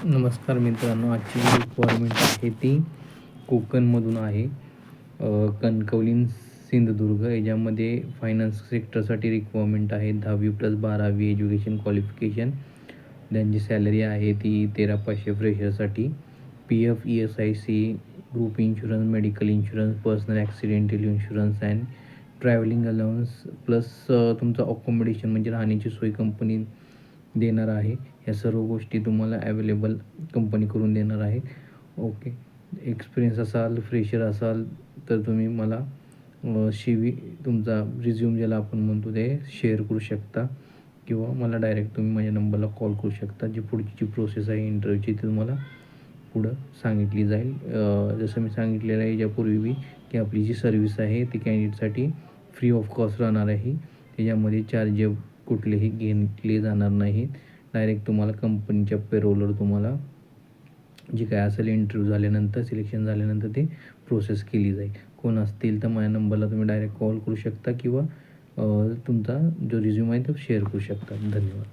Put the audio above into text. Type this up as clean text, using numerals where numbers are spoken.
नमस्कार मित्रांनो, आजची जी रिक्वायरमेंट आहे ती कोकणमधून आहे. कणकवली सिंधुदुर्ग याच्यामध्ये फायनान्स सेक्टरसाठी रिक्वायरमेंट आहे. 10वी + 12वी एज्युकेशन क्वालिफिकेशन. त्यांची सॅलरी आहे ती 13,500 फ्रेशरसाठी. PF, ESIC, group insurance, medical insurance, personal accidental insurance and travelling allowance plus तुमचं अकोमोडेशन म्हणजे राहण्याची सोय कंपनी देणार आहे. या सर्व गोष्टी तुम्हाला अवेलेबल कंपनी करून देणार आहे. ओके, एक्सपिरियन्स असाल, फ्रेशर असाल तर तुम्ही मला CV तुमचा रिझ्यूम ज्याला आपण म्हणतो ते शेअर करू शकता किंवा मला डायरेक्ट तुम्ही माझ्या नंबरला कॉल करू शकता. जी पुढची जी प्रोसेस आहे इंटरव्ह्यूची ती तुम्हाला पुढं सांगितली जाईल. जसं मी सांगितलेलं आहे याच्यापूर्वी बी की आपली जी सर्व्हिस आहे ती कॅन्डिडेटसाठी फ्री ऑफ कॉस्ट राहणार आहे. त्याच्यामध्ये चार्ज कुठलेही घेतले जाणार नाहीत. डायरेक्ट तुम्हाला कंपनीच्या पेरोलवर तुम्हाला जे काय असेल इंटरव्ह्यू झाल्यानंतर, सिलेक्शन झाल्यानंतर ते प्रोसेस केली जाईल. कोण असतील तर माझ्या नंबरला तुम्ही डायरेक्ट कॉल करू शकता किंवा तुमचा जो रिझ्यूम आहे तो शेअर करू शकता. धन्यवाद.